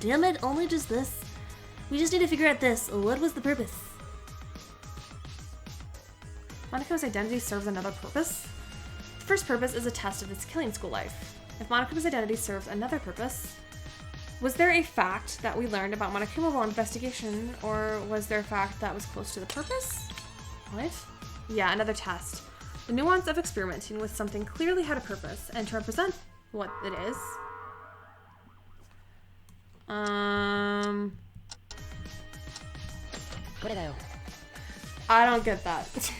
Damn it, only just this. We just need to figure out this. What was the purpose? Monakuma's identity serves another purpose? The first purpose is a test of its killing school life. If Monakuma's identity serves another purpose, was there a fact that we learned about Monokuma while investigation, or was there a fact that was close to the purpose? What? Yeah, another test. The nuance of experimenting with something clearly had a purpose, and to represent what it is. I don't get that.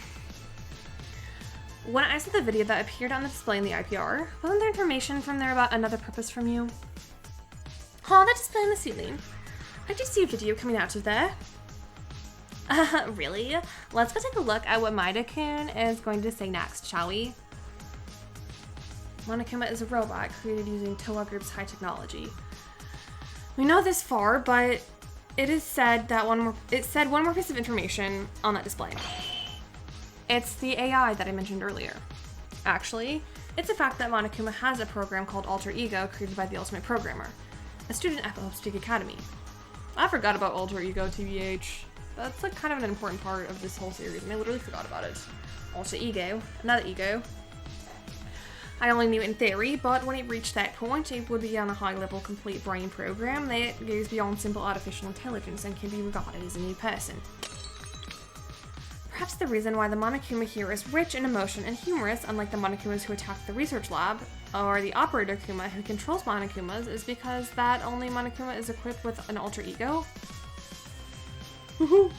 When I saw the video that appeared on the display in the IPR, wasn't there information from there about another purpose from you? Oh, that display on the ceiling. I did see a video coming out of there. Really? Let's go take a look at what Maida-kun is going to say next, shall we? Monokuma is a robot created using Towa Group's high technology. We know this far, but it said one more piece of information on that display. It's the AI that I mentioned earlier. Actually, it's the fact that Monokuma has a program called Alter Ego created by the Ultimate Programmer, a student at the Hope Speak Academy. I forgot about Alter Ego, TBH. That's like kind of an important part of this whole series, and I literally forgot about it. Alter Ego, another ego. I only knew it in theory, but when it reached that point, it would be on a high-level complete brain program that goes beyond simple artificial intelligence and can be regarded as a new person. Perhaps the reason why the Monokuma here is rich in emotion and humorous, unlike the Monokumas who attacked the research lab, or the Operator Kuma who controls Monokumas, is because that only Monokuma is equipped with an alter ego? Woohoo!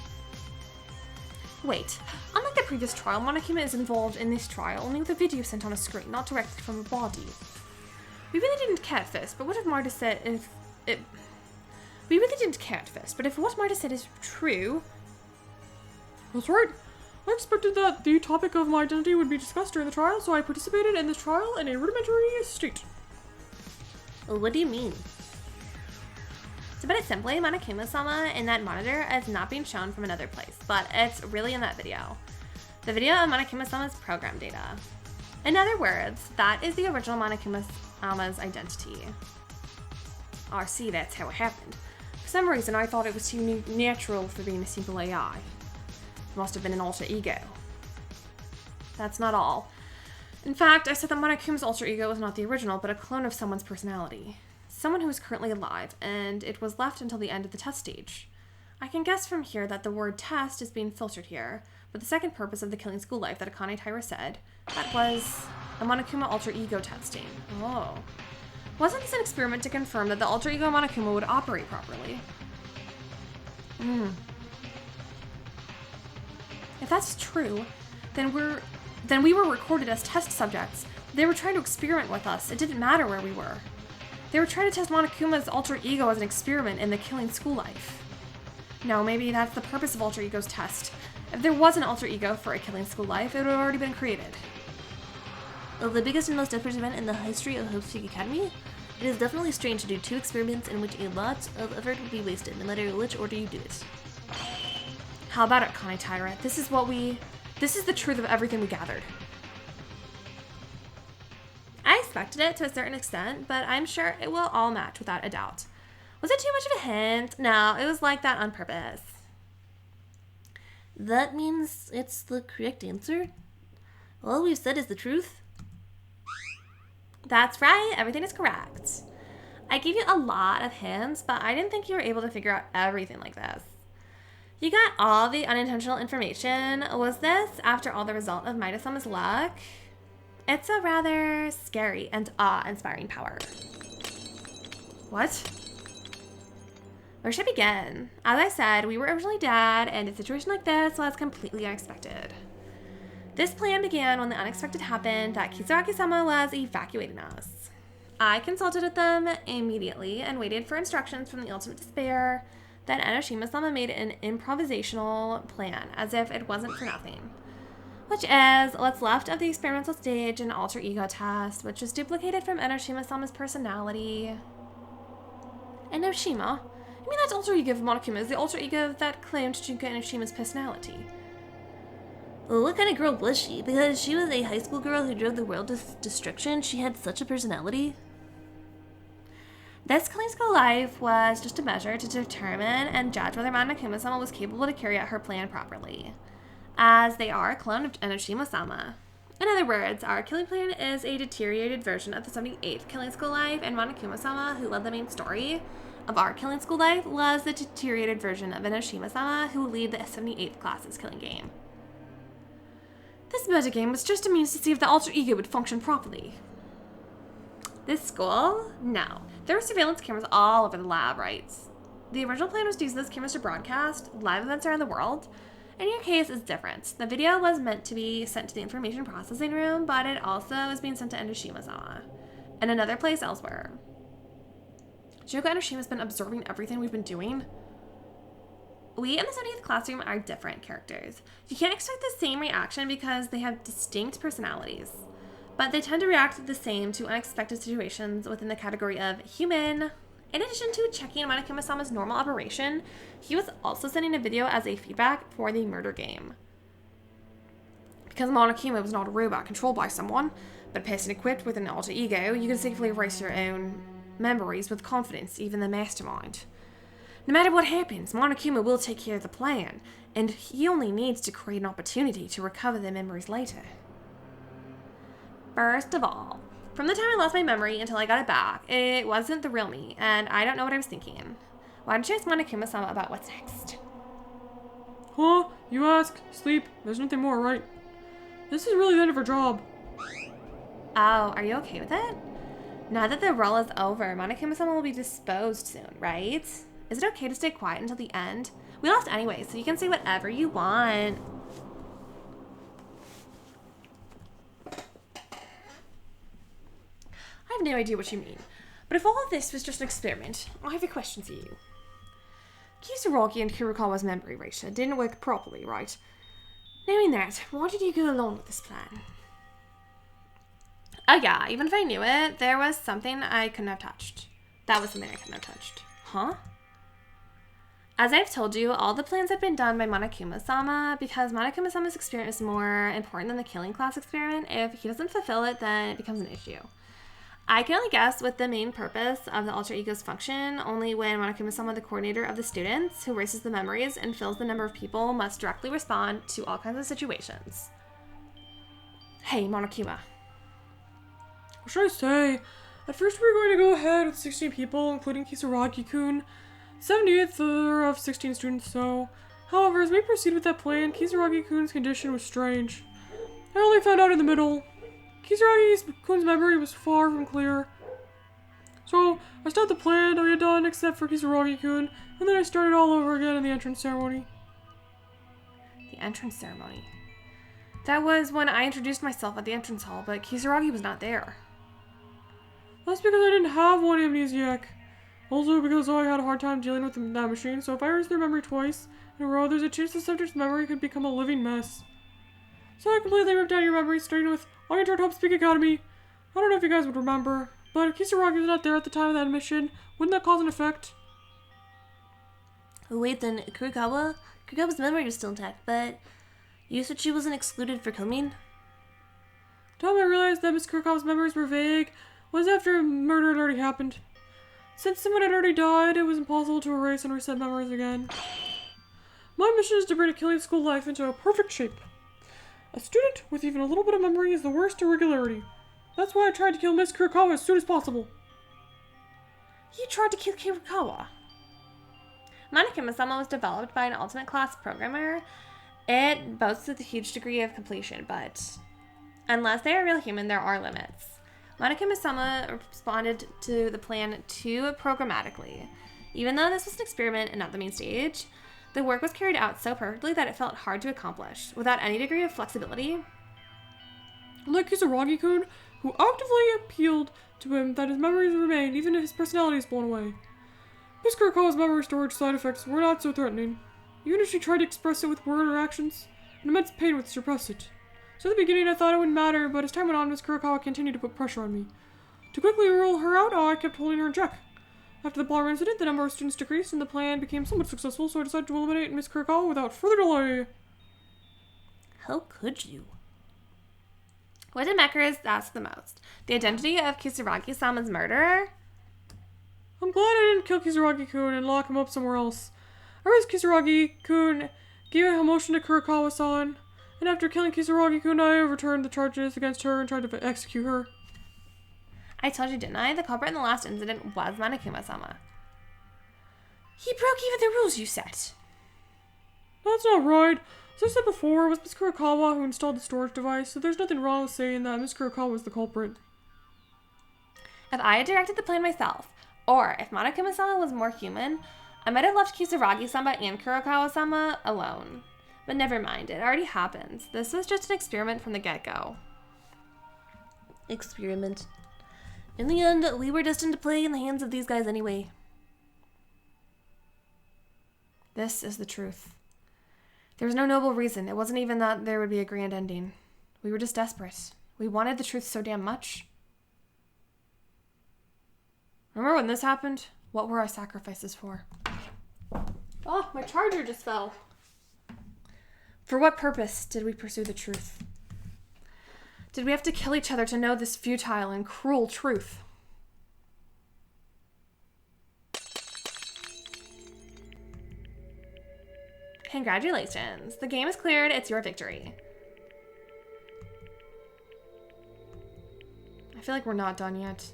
Wait, unlike the previous trial, Monokuma is involved in this trial only with a video sent on a screen, not directly from a body. We really didn't care at first, but what if Marta said We really didn't care at first, but if what Marta said is true... That's right. I expected that the topic of my identity would be discussed during the trial, so I participated in this trial in a rudimentary state. What do you mean? To put it simply, Monokuma-sama in that monitor is not being shown from another place, but it's really in that video. The video of Monokuma-sama's program data. In other words, that is the original Monokuma-sama's identity. I see, that's how it happened. For some reason, I thought it was too natural for being a simple AI. It must have been an alter ego. That's not all. In fact, I said that Monokuma's alter ego was not the original, but a clone of someone's personality. Someone who is currently alive, and it was left until the end of the test stage. I can guess from here that the word test is being filtered here, but the second purpose of the killing school life that Akane Taira said, that was the Monokuma alter ego testing. Oh. Wasn't this an experiment to confirm that the alter ego Monokuma would operate properly? If that's true, then we were recorded as test subjects. They were trying to experiment with us. It didn't matter where we were. They were trying to test Monokuma's alter ego as an experiment in the killing school life. No, maybe that's the purpose of alter ego's test. If there was an alter ego for a killing school life, it would have already been created. The biggest and most desperate event in the history of Hope Speak Academy? It is definitely strange to do 2 experiments in which a lot of effort would be wasted, no matter which order you do it. How about it, Akane Taira? This is the truth of everything we gathered. I expected it to a certain extent, but I'm sure it will all match without a doubt. Was it too much of a hint? No, it was like that on purpose. That means it's the correct answer? All we've said is the truth? That's right, everything is correct. I gave you a lot of hints, but I didn't think you were able to figure out everything like this. You got all the unintentional information. Was this, after all, the result of Maida-sama's luck? It's a rather scary and awe-inspiring power. What? Where should I begin? As I said, we were originally dead, and a situation like this was completely unexpected. This plan began when the unexpected happened that Kisaragi-sama was evacuating us. I consulted with them immediately and waited for instructions from the ultimate despair. Then Enoshima-sama made an improvisational plan, as if it wasn't for nothing. Which is what's left of the experimental stage and alter ego test, which is duplicated from Enoshima-sama's personality. Enoshima? You mean that alter ego of Monokuma is the alter ego that claimed Junko Enoshima's personality? Well, what kind of girl was she? Because she was a high school girl who drove the world to destruction, she had such a personality? This killing school life was just a measure to determine and judge whether Monokuma-sama was capable to carry out her plan properly, as they are a clone of Enoshima-sama. In other words, our killing plan is a deteriorated version of the 78th killing school life, and Monokuma-sama, who led the main story of our killing school life, was the deteriorated version of Enoshima-sama, who will lead the 78th class's killing game. This metagame was just a means to see if the alter ego would function properly. This school? No. There were surveillance cameras all over the lab, right? The original plan was to use those cameras to broadcast live events around the world. In your case, it's different. The video was meant to be sent to the information processing room, but it also is being sent to Enoshima-sama and another place elsewhere. Shoko Enoshima's been observing everything we've been doing. We in the 70th classroom are different characters. You can't expect the same reaction because they have distinct personalities, but they tend to react the same to unexpected situations within the category of human. In addition to checking Monokuma-sama's normal operation, he was also sending a video as a feedback for the murder game. Because Monokuma was not a robot controlled by someone, but a person equipped with an alter ego, you can safely erase your own memories with confidence, even the mastermind. No matter what happens, Monokuma will take care of the plan, and he only needs to create an opportunity to recover the memories later. First of all, from the time I lost my memory until I got it back, it wasn't the real me, and I don't know what I was thinking. Why don't you ask Monokuma-sama about what's next? Huh? You ask, sleep, there's nothing more, right? This is really the end of our job. Oh, are you okay with it? Now that the role is over, Monokuma-sama will be disposed soon, right? Is it okay to stay quiet until the end? We lost anyway, so you can say whatever you want. I have no idea what you mean, but if all of this was just an experiment, I have a question for you. Kisaragi and Kurokawa's memory erasure didn't work properly, right? Knowing that, why did you go along with this plan? Oh yeah, even if I knew it, there was something I couldn't have touched. That was something I couldn't have touched. Huh? As I've told you, all the plans have been done by Monokuma-sama because Monokuma-sama's experiment is more important than the killing class experiment. If he doesn't fulfill it, then it becomes an issue. I can only guess what the main purpose of the alter ego's function, only when Monokuma-sama, the coordinator of the students, who erases the memories and fills the number of people, must directly respond to all kinds of situations. Hey, Monokuma. What should I say? At first we were going to go ahead with 16 people, including Kisaragi-kun. 78th of 16 students, so. However, as we proceed with that plan, Kisaragi-kun's condition was strange. I only found out in the middle. Kisaragi-kun's memory was far from clear. So, I stopped the plan that we had done except for Kisaragi-kun, and then I started all over again in the entrance ceremony. The entrance ceremony? That was when I introduced myself at the entrance hall, but Kisaragi was not there. That's because I didn't have one amnesiac. Also because I had a hard time dealing with that machine, so if I erase their memory twice in a row, there's a chance the subject's memory could become a living mess. So I completely ripped out your memories, starting with I entered Hope Speak Academy. I don't know if you guys would remember, but if Kisaragi was not there at the time of that mission, wouldn't that cause an effect? Oh, wait, then Kurokawa's memory was still intact, but you said she wasn't excluded for coming? The time I realized that Miss Kurokawa's memories were vague was after a murder had already happened. Since someone had already died, it was impossible to erase and reset memories again. My mission is to bring a killing school life into a perfect shape. A student with even a little bit of memory is the worst irregularity. That's why I tried to kill Miss Kurokawa as soon as possible. You tried to kill Kurokawa? Monokuma-sama was developed by an ultimate class programmer. It boasts a huge degree of completion, but unless they are real human, there are limits. Monokuma-sama responded to the plan too programmatically. Even though this was an experiment and not the main stage, the work was carried out so perfectly that it felt hard to accomplish, without any degree of flexibility. Unlike Kisaragi-kun, who actively appealed to him that his memories remained even if his personality is blown away. Miss Kurokawa's memory storage side effects were not so threatening. Even if she tried to express it with word or actions, an immense pain would suppress it. So at the beginning I thought it wouldn't matter, but as time went on, Miss Kurokawa continued to put pressure on me. To quickly rule her out, I kept holding her in check. After the ballroom incident, the number of students decreased and the plan became somewhat successful, so I decided to eliminate Miss Kurokawa without further delay. How could you? What did Mekaris ask the most? The identity of Kisaragi-sama's murderer? I'm glad I didn't kill Kisaragi-kun and lock him up somewhere else. I raised Kisaragi-kun, gave a motion to Kurokawa-san, and after killing Kisaragi-kun, I overturned the charges against her and tried to execute her. I told you, didn't I? The culprit in the last incident was Monokuma-sama. He broke even the rules you set. That's not right. As I said before, it was Miss Kurokawa who installed the storage device, so there's nothing wrong with saying that Miss Kurokawa was the culprit. If I had directed the plan myself, or if Monokuma-sama was more human, I might have left Kisaragi-sama and Kurokawa-sama alone. But never mind, it already happened. This was just an experiment from the get-go. Experiment. In the end, we were destined to play in the hands of these guys anyway. This is the truth. There was no noble reason. It wasn't even that there would be a grand ending. We were just desperate. We wanted the truth so damn much. Remember when this happened? What were our sacrifices for? Oh, my charger just fell. For what purpose did we pursue the truth? Did we have to kill each other to know this futile and cruel truth? Congratulations. The game is cleared. It's your victory. I feel like we're not done yet.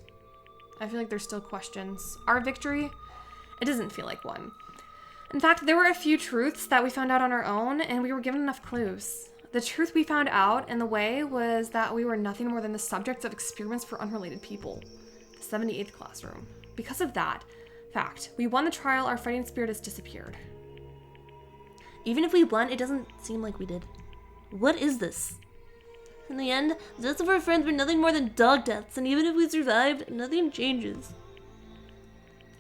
I feel like there's still questions. Our victory? It doesn't feel like one. In fact, there were a few truths that we found out on our own, and we were given enough clues. The truth we found out in the way was that we were nothing more than the subjects of experiments for unrelated people. The 78th classroom. Because of that fact, we won the trial, our fighting spirit has disappeared. Even if we won, it doesn't seem like we did. What is this? In the end, the deaths of our friends were nothing more than dog deaths, and even if we survived, nothing changes.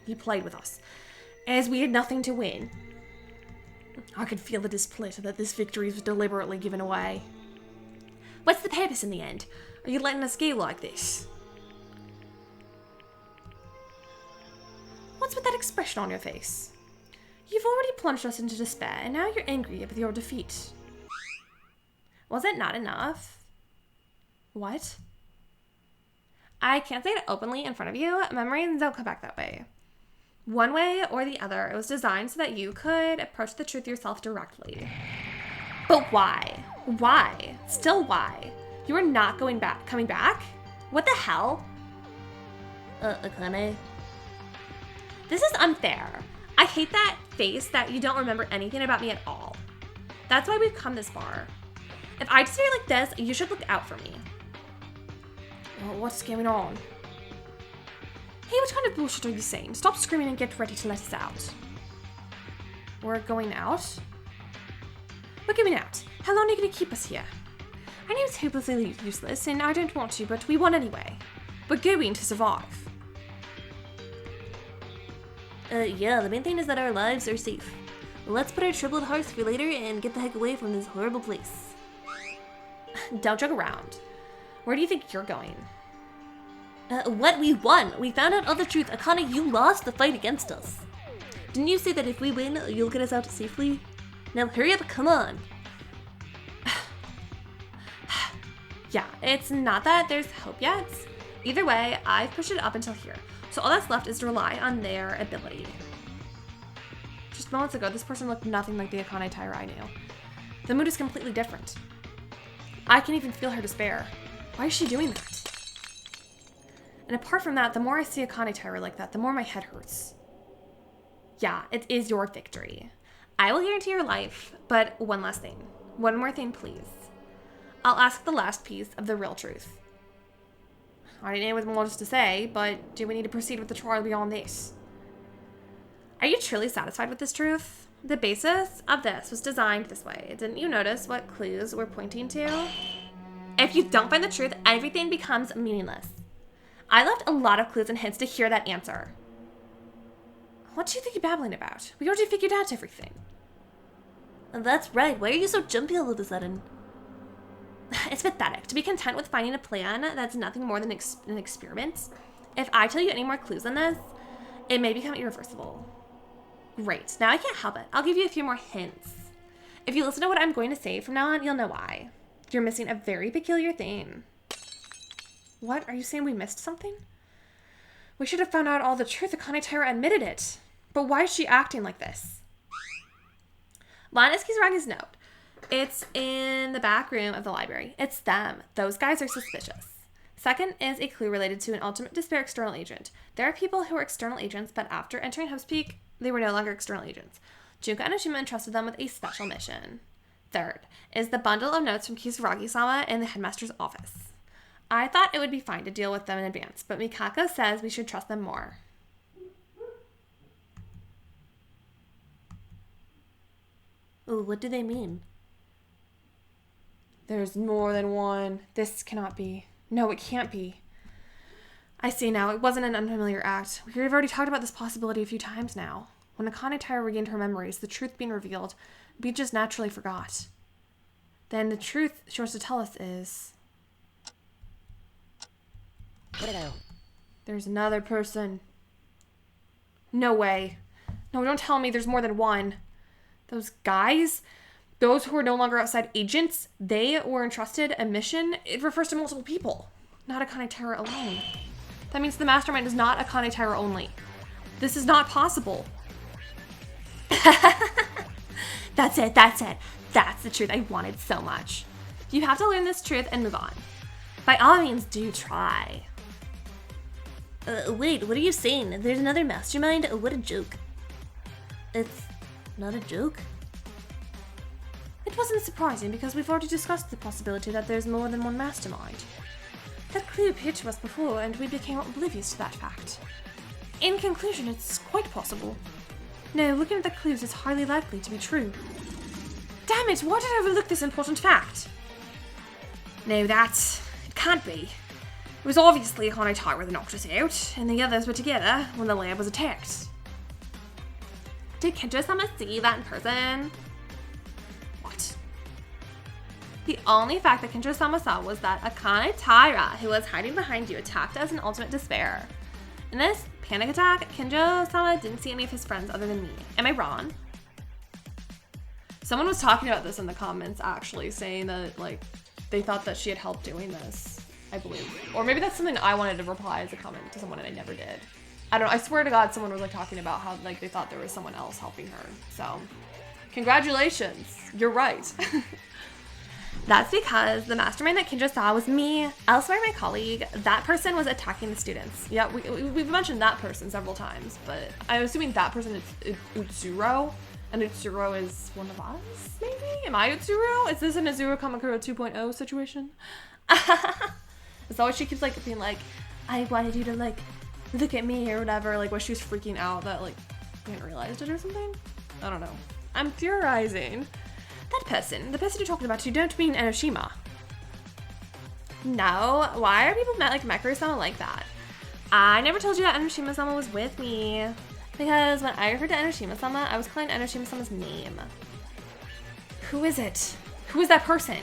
He played with us, as we had nothing to win. I could feel the displeasure that this victory was deliberately given away. What's the purpose in the end? Are you letting us go like this? What's with that expression on your face? You've already plunged us into despair, and now you're angry with your defeat. Was it not enough? What? I can't say it openly in front of you. Memories don't come back that way. One way or the other, it was designed so that you could approach the truth yourself directly. But why? Why? Still why? You are not coming back? What the hell? Akane? This is unfair. I hate that face that you don't remember anything about me at all. That's why we've come this far. If I disappear like this, you should look out for me. Well, what's going on? Hey, what kind of bullshit are you saying? Stop screaming and get ready to let us out. We're going out? We're going out. How long are you going to keep us here? I know it's hopelessly useless, and I don't want to, but we won anyway. We're going to survive. Yeah, the main thing is that our lives are safe. Let's put our troubled hearts for later and get the heck away from this horrible place. Don't joke around. Where do you think you're going? What? We won! We found out all the truth. Akane, you lost the fight against us. Didn't you say that if we win, you'll get us out safely? Now hurry up, come on. Yeah, it's not that there's hope yet. Either way, I've pushed it up until here. So all that's left is to rely on their ability. Just moments ago, this person looked nothing like the Akane Taira I knew. The mood is completely different. I can even feel her despair. Why is she doing that? And apart from that, the more I see Akane Taira like that, the more my head hurts. Yeah, it is your victory. I will guarantee your life, but one last thing. One more thing, please. I'll ask the last piece of the real truth. I didn't know what more to say, but do we need to proceed with the trial beyond this? Are you truly satisfied with this truth? The basis of this was designed this way. Didn't you notice what clues we're pointing to? If you don't find the truth, everything becomes meaningless. I left a lot of clues and hints to hear that answer. What do you think you're babbling about? We already figured out everything. That's right. Why are you so jumpy all of a sudden? It's pathetic to be content with finding a plan that's nothing more than an experiment. If I tell you any more clues than this, it may become irreversible. Great. Now I can't help it. I'll give you a few more hints. If you listen to what I'm going to say from now on, you'll know why. You're missing a very peculiar thing. What? Are you saying we missed something? We should have found out all the truth. Akane Taira admitted it. But why is she acting like this? One is Kisaragi's note. It's in the back room of the library. It's them. Those guys are suspicious. Second is a clue related to an Ultimate Despair external agent. There are people who were external agents, but after entering Hope's Peak, they were no longer external agents. Junko Enoshima entrusted them with a special mission. Third is the bundle of notes from Kisaragi-sama in the headmaster's office. I thought it would be fine to deal with them in advance, but Mikako says we should trust them more. Oh, what do they mean? There's more than one. This cannot be. No, it can't be. I see now. It wasn't an unfamiliar act. We've already talked about this possibility a few times now. When Akane Taira regained her memories, the truth being revealed, we just naturally forgot. Then the truth she wants to tell us is... There's another person. No way. No, don't tell me there's more than one. Those guys, those who are no longer outside agents, they were entrusted a mission. It refers to multiple people, not Akane Taira alone. That means the mastermind is not Akane Taira only. This is not possible. That's it. That's the truth I wanted so much. You have to learn this truth and move on. By all means, do try. Wait, what are you saying? There's another mastermind? What a joke. It's not a joke? It wasn't surprising because we've already discussed the possibility that there's more than one mastermind. That clue appeared to us before and we became oblivious to that fact. In conclusion, it's quite possible. No, looking at the clues, it's highly likely to be true. Damn it, why did I overlook this important fact? No, it can't be. It was obviously Akane Taira that knocked us out, and the others were together when the lab was attacked. Did Kento-sama see that in person? What? The only fact that Kento-sama saw was that Akane Taira, who was hiding behind you, attacked as an Ultimate Despair. In this panic attack, Kento-sama didn't see any of his friends other than me. Am I wrong? Someone was talking about this in the comments, actually, saying that, like, they thought that she had helped doing this, I believe. Or maybe that's something I wanted to reply as a comment to someone and I never did. I don't know. I swear to God, someone was, like, talking about how, like, they thought there was someone else helping her. So, congratulations. You're right. That's because the mastermind that Kinjo saw was me, elsewhere my colleague. That person was attacking the students. Yeah, we've mentioned that person several times, but I'm assuming that person is Utsuro, and Utsuro is one of us, maybe? Am I Utsuro? Is this an Azuro Kamakura 2.0 situation? Is that why she keeps, like, being like, I wanted you to, like, look at me or whatever, like, when she was freaking out that, like, you hadn't realized it or something? I don't know. I'm theorizing. That person, the person you're talking about, you don't mean Enoshima. No, why are people like Mekuru-sama like that? I never told you that Enoshima-sama was with me. Because when I referred to Enoshima-sama, I was calling Enoshima-sama's name. Who is it? Who is that person?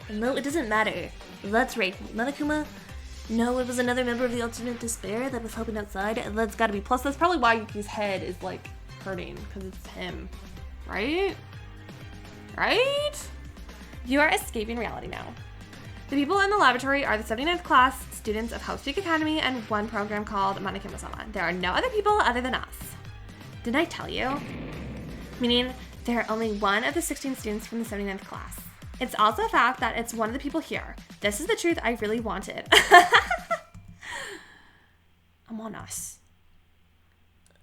No, it doesn't matter. That's right, Monokuma. No, it was another member of the Ultimate Despair that was helping outside. That's gotta be. Plus, that's probably why Yuki's head is, like, hurting. Because it's him. Right? Right? You are escaping reality now. The people in the laboratory are the 79th class students of Hope's Peak Academy and one program called Monokuma-sama. There are no other people other than us. Didn't I tell you? Meaning, there are only one of the 16 students from the 79th class. It's also a fact that it's one of the people here. This is the truth I really wanted. Among Us.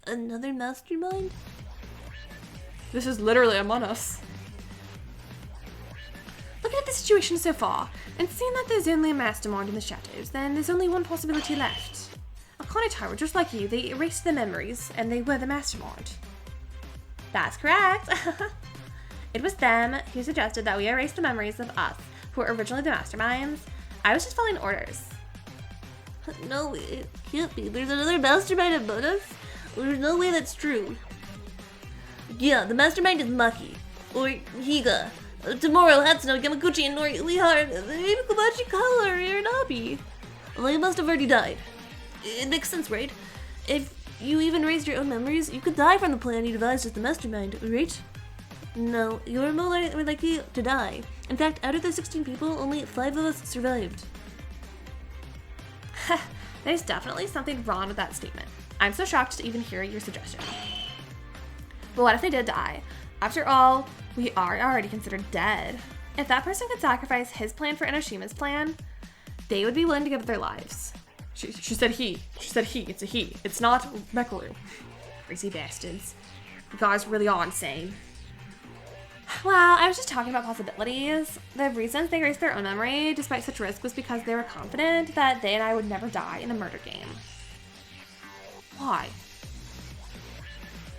Another mastermind? This is literally Among Us. Looking at the situation so far, and seeing that there's only a mastermind in the shadows, then there's only one possibility left. Akane Taira, just like you, they erased their memories, and they were the mastermind. That's correct. It was them who suggested that we erase the memories of us, who were originally the masterminds. I was just following orders. No, it can't be. There's another mastermind among us. There's no way that's true. Yeah, the mastermind is Maki, or Higa, Tomorrow, Hatsuno, Yamaguchi, and Nori, Lihar, even Kobachi, Kala, or Irinabi. They must have already died. It makes sense, right? If you even raised your own memories, you could die from the plan you devised as the mastermind, right? No, you're more likely to die. In fact, out of the 16 people, only 5 of us survived. There's definitely something wrong with that statement. I'm so shocked to even hear your suggestion. But what if they did die? After all, we are already considered dead. If that person could sacrifice his plan for Enoshima's plan, they would be willing to give up their lives. She said he. She said he. It's a he. It's not Mekaru. Crazy bastards. You guys really are insane. Well, I was just talking about possibilities. The reasons they erased their own memory despite such risk was because they were confident that they and I would never die in a murder game. Why?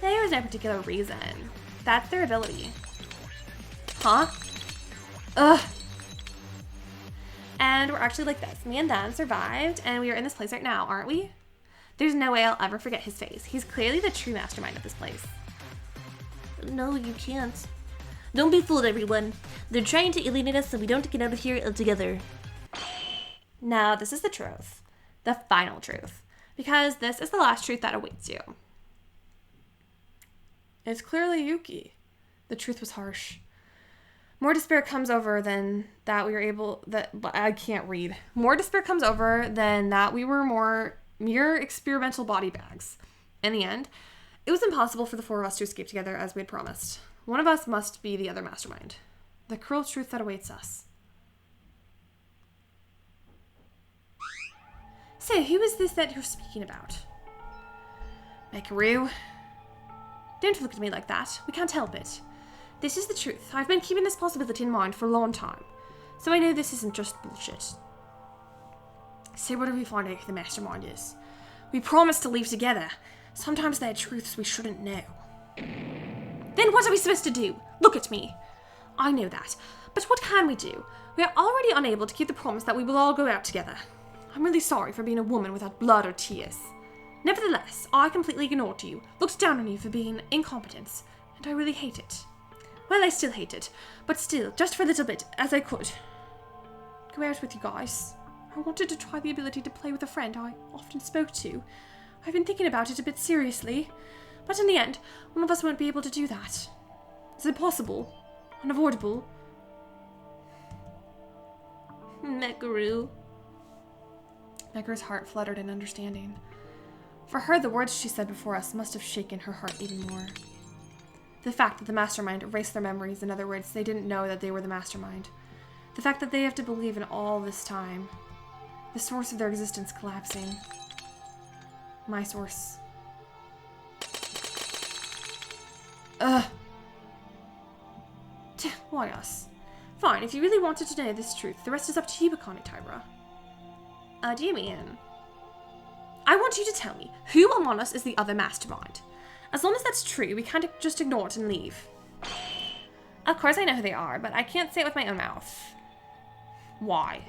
There was no particular reason. That's their ability. Huh? Ugh. And we're actually like this. Me and Dan survived, and we are in this place right now, aren't we? There's no way I'll ever forget his face. He's clearly the true mastermind of this place. No, you can't. Don't be fooled, everyone. They're trying to alienate us so we don't get out of here together. No, this is the truth. The final truth. Because this is the last truth that awaits you. It's clearly Yuki. The truth was harsh. More despair comes over than that we were able... I can't read. More despair comes over than that we were mere experimental body bags. In the end, it was impossible for the four of us to escape together as we had promised. One of us must be the other mastermind. The cruel truth that awaits us. So, who is this that you're speaking about? Mekaru. Don't look at me like that. We can't help it. This is the truth. I've been keeping this possibility in mind for a long time. So I know this isn't just bullshit. So what do we find out who the mastermind is? We promised to leave together. Sometimes there are truths we shouldn't know. Then what are we supposed to do? Look at me. I know that. But what can we do? We are already unable to keep the promise that we will all go out together. I'm really sorry for being a woman without blood or tears. Nevertheless, I completely ignored you, looked down on you for being incompetence, and I really hate it. Well, I still hate it, but still, just for a little bit, as I could. Go out with you guys. I wanted to try the ability to play with a friend I often spoke to. I've been thinking about it a bit seriously, but in the end, one of us won't be able to do that. Is it possible? Unavoidable? Mekaru. Mekaru's heart fluttered in understanding. For her, the words she said before us must have shaken her heart even more. The fact that the mastermind erased their memories, in other words, they didn't know that they were the mastermind. The fact that they have to believe in all this time. The source of their existence collapsing. My source. Ugh. Why us? Fine, if you really wanted to know this truth, the rest is up to you, Akane Tyra. Do you mean? I want you to tell me who among us is the other mastermind. As long as that's true, we can't just ignore it and leave. Of course I know who they are, but I can't say it with my own mouth. Why?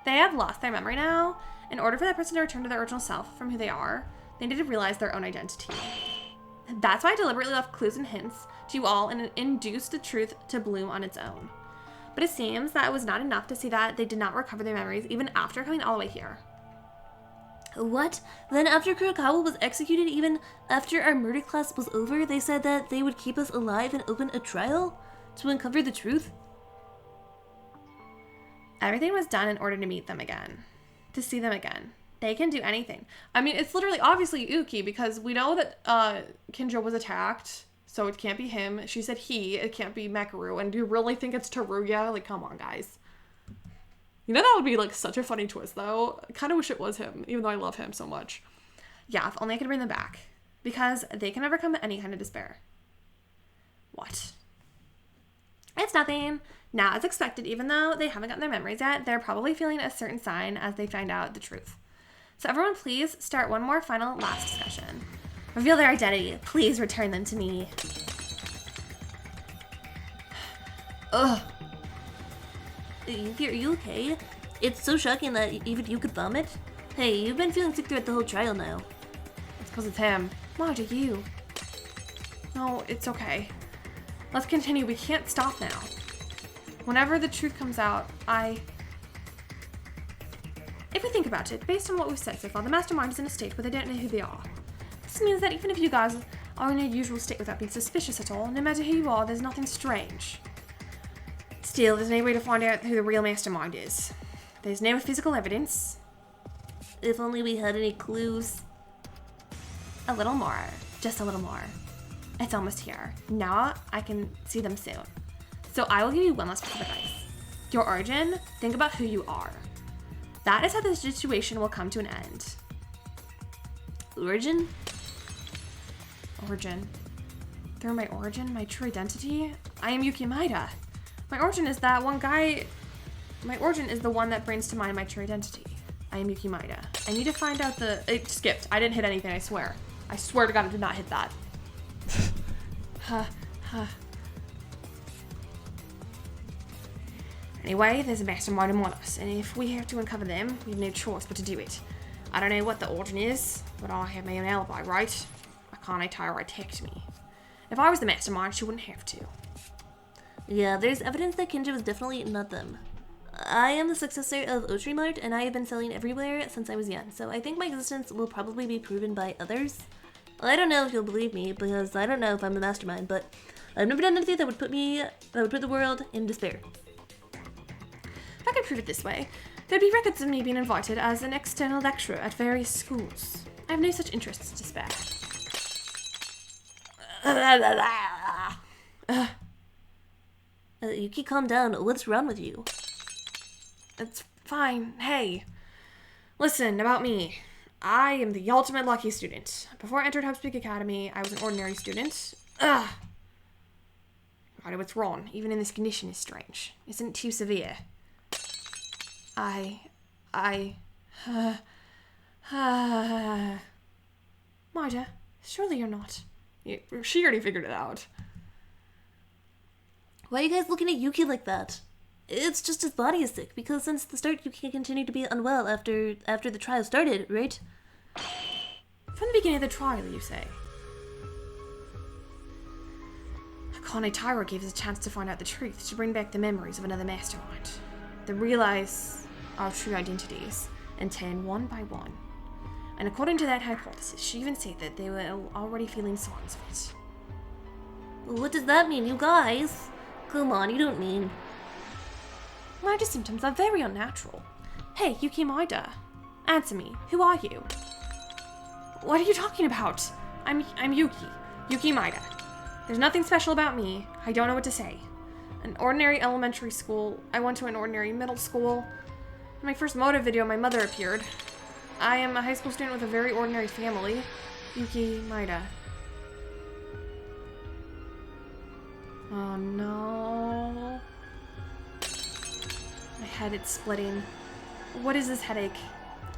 They have lost their memory now. In order for that person to return to their original self from who they are, they need to realize their own identity. That's why I deliberately left clues and hints to you all and induced the truth to bloom on its own. But it seems that it was not enough to see that they did not recover their memories even after coming all the way here. What? Then after Kurokawa was executed, even after our murder class was over, they said that they would keep us alive and open a trial to uncover the truth? Everything was done in order to meet them again. To see them again. They can do anything. I mean, it's literally obviously Yuki because we know that Kinjo was attacked, so it can't be him. She said he, it can't be Mekaru. And do you really think it's Teruya? Like, come on, guys. You know, that would be, like, such a funny twist, though. I kind of wish it was him, even though I love him so much. Yeah, if only I could bring them back. Because they can overcome any kind of despair. What? It's nothing. Now, as expected, even though they haven't gotten their memories yet, they're probably feeling a certain sign as they find out the truth. So everyone, please start one more final last discussion. Reveal their identity. Please return them to me. Ugh. Are you okay? It's so shocking that even you could vomit. Hey, you've been feeling sick throughout the whole trial now. It's because it's him. Why do you? No, it's okay. Let's continue. We can't stop now. Whenever the truth comes out, If we think about it, based on what we've said so far, the mastermind is in a state where they don't know who they are. This means that even if you guys are in a usual state without being suspicious at all, no matter who you are, there's nothing strange. Still, there's no way to find out who the real mastermind is. There's no physical evidence. If only we had any clues. A little more. Just a little more. It's almost here. Now I can see them soon. So I will give you one last piece of advice. Your origin, think about who you are. That is how the situation will come to an end. Origin? Origin. Through my origin, my true identity, I am Yuki Maeda. My origin is that one guy. My origin is the one that brings to mind my true identity. I am Yuki Maeda. I need to find out the. It skipped. I didn't hit anything, I swear. I swear to God, I did not hit that. Anyway, there's a mastermind among us, and if we have to uncover them, we have no choice but to do it. I don't know what the origin is, but I have my own alibi, right? Akane Taira attacked me. If I was the mastermind, she wouldn't have to. Yeah, there's evidence that Kinja was definitely not them. I am the successor of Oshiri Mart, and I have been selling everywhere since I was young, so I think my existence will probably be proven by others. I don't know if you'll believe me, because I don't know if I'm the mastermind, but I've never done anything that would put the world in despair. If I could prove it this way, there'd be records of me being invited as an external lecturer at various schools. I have no such interests to spare. Yuki, calm down. What's wrong with you? It's fine. Hey. Listen, about me. I am the ultimate lucky student. Before I entered Hubspeak Academy, I was an ordinary student. I know what's wrong. Even in this condition is strange. Isn't too severe. Maida, surely you're not. Yeah, she already figured it out. Why are you guys looking at Yuki like that? It's just his body is sick, because since the start Yuki continued to be unwell after the trial started, right? From the beginning of the trial, you say? Akane Taira gave us a chance to find out the truth, to bring back the memories of another mastermind. To realize our true identities, and turn one by one. And according to that hypothesis, she even said that they were already feeling signs of it. What does that mean, you guys? Come on, you don't mean... Maida's symptoms are very unnatural. Hey, Yuki Maida. Answer me. Who are you? What are you talking about? I'm Yuki. Yuki Maida. There's nothing special about me. I don't know what to say. An ordinary elementary school. I went to an ordinary middle school. In my first motive video, my mother appeared. I am a high school student with a very ordinary family. Yuki Maida. Oh no. My head is splitting. What is this headache?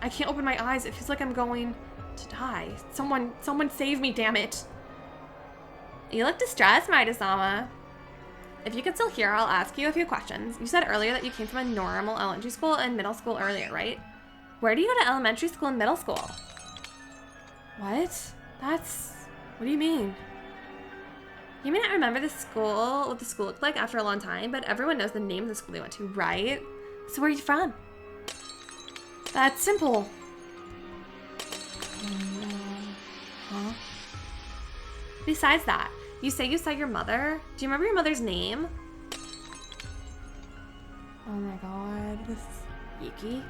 I can't open my eyes. It feels like I'm going to die. Someone save me, damn it. You look distressed, Maida-sama. If you can still hear, I'll ask you a few questions. You said earlier that you came from a normal elementary school and middle school earlier, right? Where do you go to elementary school and middle school? What? What do you mean? You may not remember what the school looked like after a long time, but everyone knows the name of the school they went to, right? So where are you from? That's simple. Huh? Besides that, you say you saw your mother. Do you remember your mother's name? Oh my god, this is Yuki.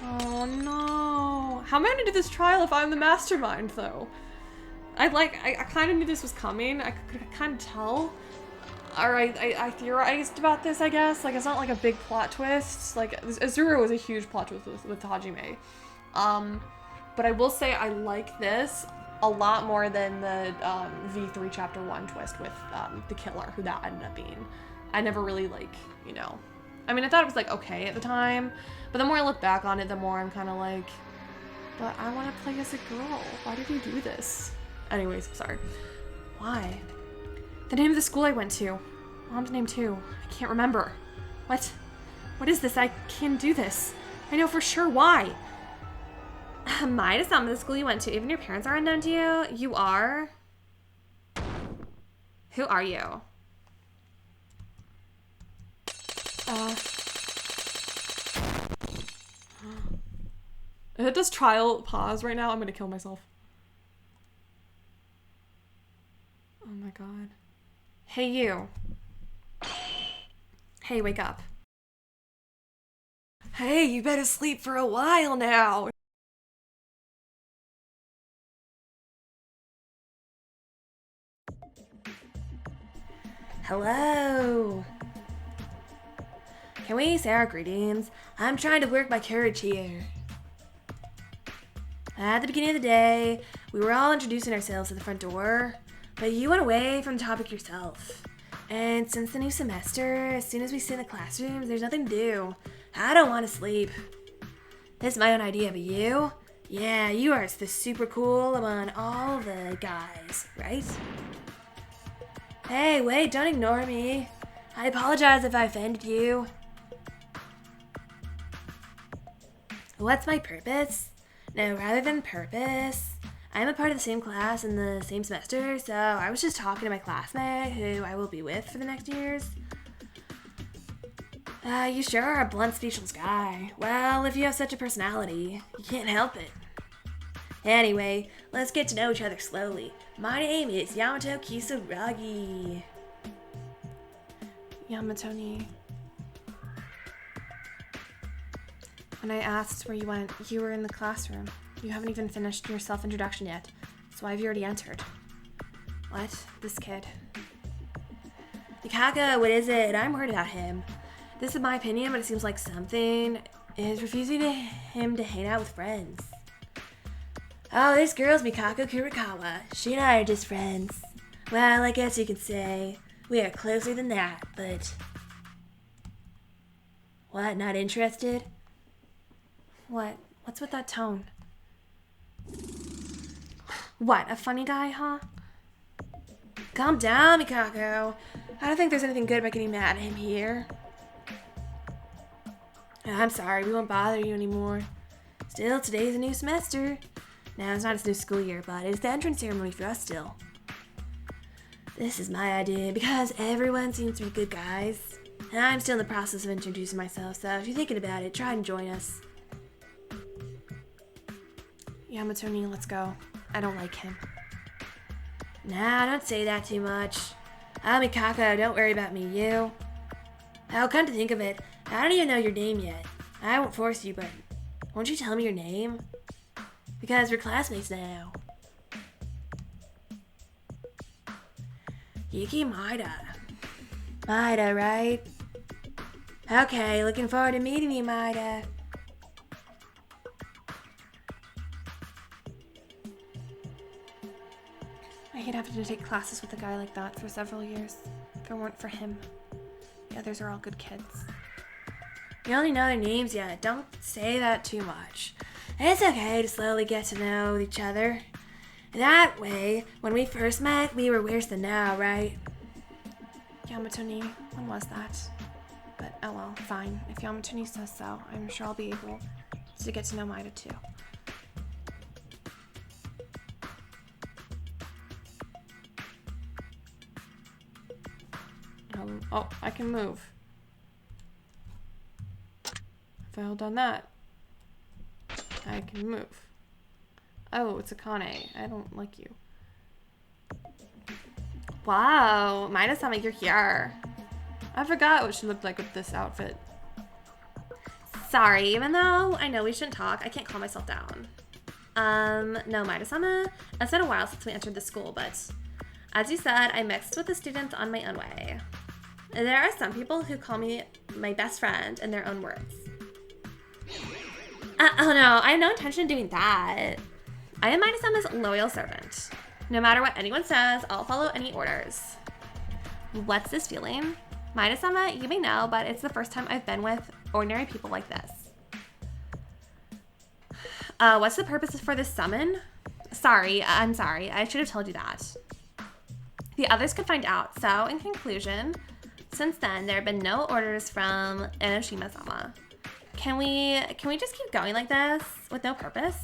Oh no. How am I gonna do this trial if I'm the mastermind though? I kind of knew this was coming. I could kind of tell. Or I theorized about this, I guess. Like, it's not like a big plot twist. Like, Azura was a huge plot twist with Hajime. But I will say I like this a lot more than the V3 Chapter 1 twist with the killer, who that ended up being. I never really, like, you know. I mean, I thought it was, like, okay at the time. But the more I look back on it, the more I'm kind of like, but I want to play as a girl. Why did you do this? Anyways, sorry. Why? The name of the school I went to. Mom's name too. I can't remember. What? What is this? I can't do this. I know for sure why. Maida-sama, the school you went to. Even your parents are unknown to you. You are? Who are you? If it does trial pause right now, I'm gonna kill myself. Oh my god. Hey, you. Hey, wake up. Hey, you better sleep for a while now. Hello. Can we say our greetings? I'm trying to work my courage here. At the beginning of the day, we were all introducing ourselves at the front door, but you went away from the topic yourself. And since the new semester, as soon as we sit in the classrooms, there's nothing to do. I don't want to sleep. This is my own idea, but you? Yeah, you are the super cool among all the guys, right? Hey, wait, don't ignore me. I apologize if I offended you. What's my purpose? No, rather than purpose, I'm a part of the same class in the same semester, so I was just talking to my classmate who I will be with for the next years. You sure are a blunt, speechless guy. Well, if you have such a personality, you can't help it. Anyway, let's get to know each other slowly. My name is Yamato Kisaragi. Yamatoni. When I asked where you went, you were in the classroom. You haven't even finished your self-introduction yet, so I've already entered. What? This kid. Mikaka, what is it? I'm worried about him. This is my opinion, but it seems like something is refusing him to hang out with friends. Oh, this girl's Mikako Kurikawa. She and I are just friends. Well, I guess you could say we are closer than that, but... What, not interested? What? What's with that tone? What, a funny guy, huh? Calm down, Mikako. I don't think there's anything good about getting mad at him here. I'm sorry, we won't bother you anymore. Still, today's a new semester. Now, it's not a new school year, but it's the entrance ceremony for us still. This is my idea because everyone seems to be good guys. And I'm still in the process of introducing myself, so if you're thinking about it, try and join us. Yamatoni, let's go. I don't like him. Nah, don't say that too much. I'm Mikako, don't worry about me, you. Oh, come to think of it, I don't even know your name yet. I won't force you, but won't you tell me your name? Because we're classmates now. Yuki Maida. Maida, right? Okay, looking forward to meeting you, Maida. I hate having to take classes with a guy like that for several years. If it weren't for him, the others are all good kids. You only know their names yet. Don't say that too much. It's okay to slowly get to know each other. That way, when we first met, we were worse than now, right? Yamatoni, when was that? But oh well, fine. If Yamatoni says so, I'm sure I'll be able to get to know Maida too. Oh, I can move. If I hold on that, I can move. Oh, it's Akane. I don't like you. Wow, Maida-sama, you're here. I forgot what she looked like with this outfit. Sorry, even though I know we shouldn't talk, I can't calm myself down. No, Maida-sama, it's been a while since we entered the school, but as you said, I mixed with the students on my own way. There are some people who call me my best friend in their own words. Oh no, I have no intention of doing that. I am Maida-sama's loyal servant. No matter what anyone says, I'll follow any orders. What's this feeling? Maida-sama, you may know, but it's the first time I've been with ordinary people like this. What's the purpose for this summon? I'm sorry. I should have told you that. The others could find out, so in conclusion, since then, there have been no orders from Enoshima-sama. Can we just keep going like this with no purpose?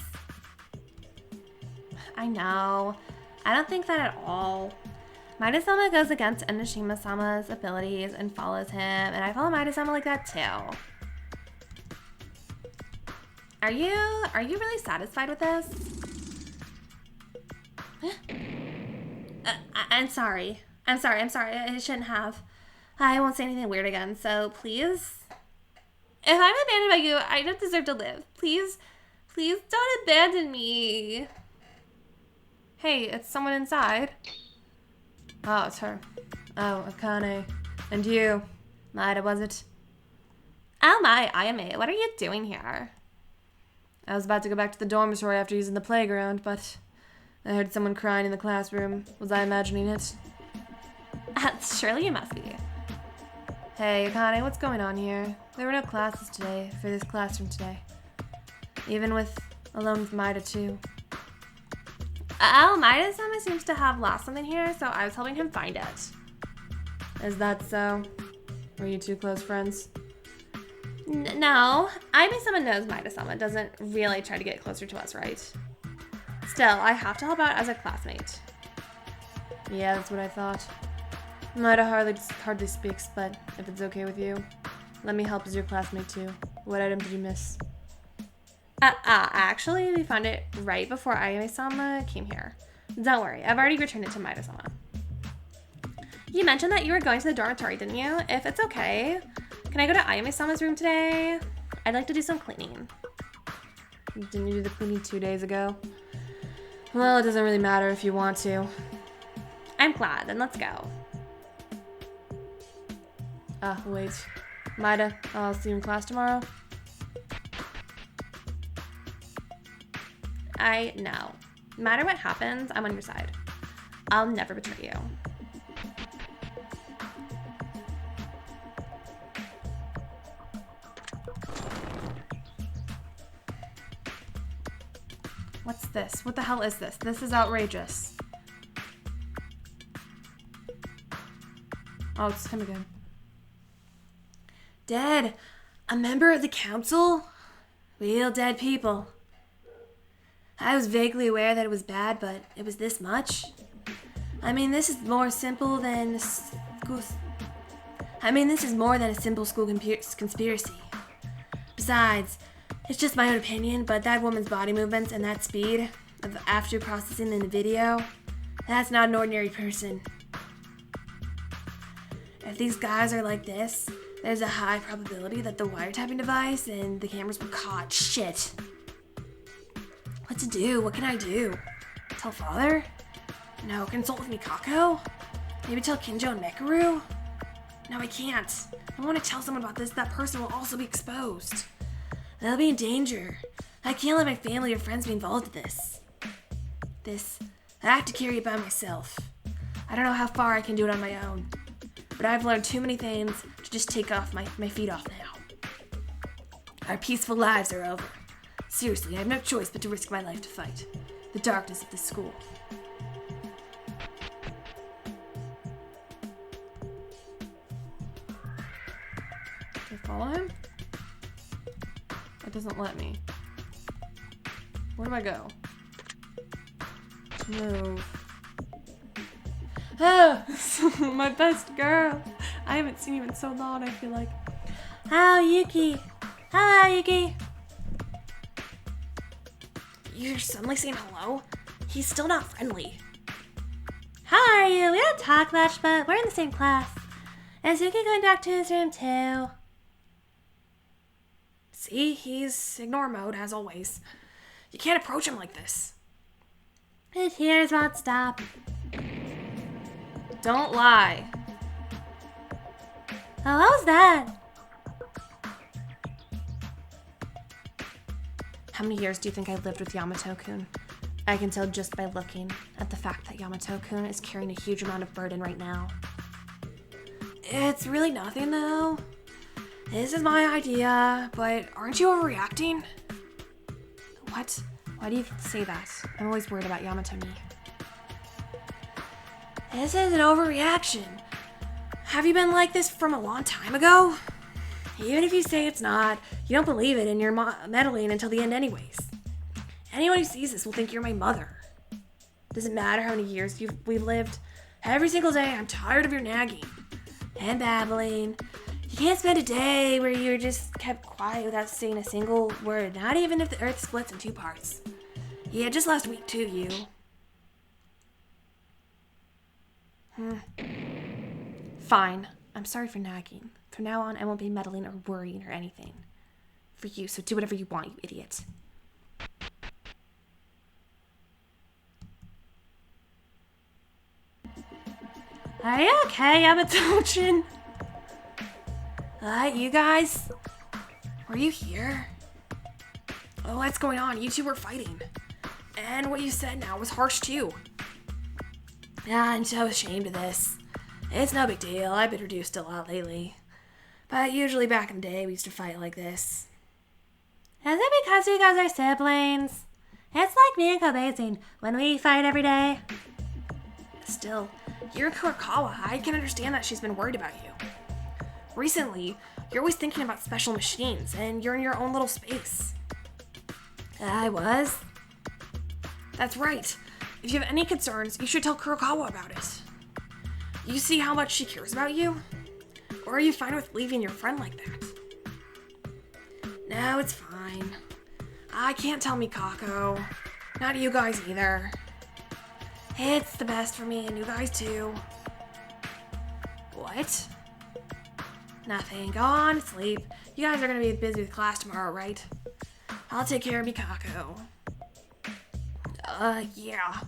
I know. I don't think that at all. Maida-sama goes against Enoshima-sama's abilities and follows him, and I follow Maida-sama like that too. Are you really satisfied with this? I'm sorry. I shouldn't have. I won't say anything weird again, so please. If I'm abandoned by you, I don't deserve to live. Please don't abandon me. Hey, it's someone inside. Oh, it's her. Oh, Akane. And you. Maida, was it? Oh my, Ayame, what are you doing here? I was about to go back to the dormitory after using the playground, but I heard someone crying in the classroom. Was I imagining it? Surely you must be. Hey, Akane, what's going on here? There were no classes today, for this classroom today. Even alone with Maida, too. Oh, Maida-sama seems to have lost something here, so I was helping him find it. Is that so? Were you two close friends? No. Ayame-sama knows Maida-sama doesn't really try to get closer to us, right? Still, I have to help out as a classmate. Yeah, that's what I thought. Maida hardly speaks, but if it's okay with you, let me help as your classmate too. What item did you miss? Actually, we found it right before Ayame-sama came here. Don't worry, I've already returned it to Maida-sama. You mentioned that you were going to the dormitory, didn't you? If it's okay, can I go to Ayame-sama's room today? I'd like to do some cleaning. Didn't you do the cleaning 2 days ago? Well, it doesn't really matter if you want to. I'm glad, then let's go. Wait. Maida, I'll see you in class tomorrow. I know. No matter what happens, I'm on your side. I'll never betray you. What's this? What the hell is this? This is outrageous. Oh, it's him again. Dead. A member of the council? Real dead people. I was vaguely aware that it was bad, but it was this much? I mean, this is more simple than school. This is more than a simple school conspiracy. Besides, it's just my own opinion, but that woman's body movements and that speed of after processing in the video, that's not an ordinary person. If these guys are like this, there's a high probability that the wiretapping device and the cameras were caught. Shit. What to do? What can I do? Tell father? No. Consult with Mikako? Maybe tell Kinjo and Mekaru? No, I can't. I want to tell someone about this. That person will also be exposed. They'll be in danger. I can't let my family or friends be involved in this. I have to carry it by myself. I don't know how far I can do it on my own. But I've learned too many things to just take off my feet off now. Our peaceful lives are over. Seriously, I have no choice but to risk my life to fight the darkness of this school. Can I follow him? It doesn't let me. Where do I go? Move. Oh, my best girl. I haven't seen you in so long, I feel like. Hello, Yuki. Hello, Yuki. You're suddenly saying hello? He's still not friendly. How are you? We don't talk much, but we're in the same class. Is Yuki going back to his room too? See, he's ignore mode as always. You can't approach him like this. His tears won't stop. Don't lie. Oh, what was that? How many years do you think I've lived with Yamato-kun? I can tell just by looking at the fact that Yamato-kun is carrying a huge amount of burden right now. It's really nothing, though. This is my idea, but aren't you overreacting? What? Why do you say that? I'm always worried about Yamato-ni. This is an overreaction. Have you been like this from a long time ago? Even if you say it's not, you don't believe it and you're meddling until the end anyways. Anyone who sees this will think you're my mother. Doesn't matter how many years we've lived. Every single day I'm tired of your nagging and babbling. You can't spend a day where you're just kept quiet without saying a single word, not even if the earth splits in 2 parts. Yeah, just last week too, you. Fine. I'm sorry for nagging. From now on, I won't be meddling or worrying or anything. for you, so do whatever you want, you idiot. Are you okay, Yamatochen? You guys? Were you here? Oh, what's going on? You two were fighting. And what you said now was harsh too. Yeah, I'm so ashamed of this. It's no big deal. I've been reduced a lot lately. But usually back in the day, we used to fight like this. Is it because you guys are siblings? It's like me and Kobeising when we fight every day. Still, you're in Kurakawa. I can understand that she's been worried about you. Recently, you're always thinking about special machines, and you're in your own little space. I was? That's right. If you have any concerns, you should tell Kurokawa about it. You see how much she cares about you? Or are you fine with leaving your friend like that? No, it's fine. I can't tell Mikako. Not you guys either. It's the best for me and you guys too. What? Nothing. Go on to sleep. You guys are gonna be busy with class tomorrow, right? I'll take care of Mikako. Yeah.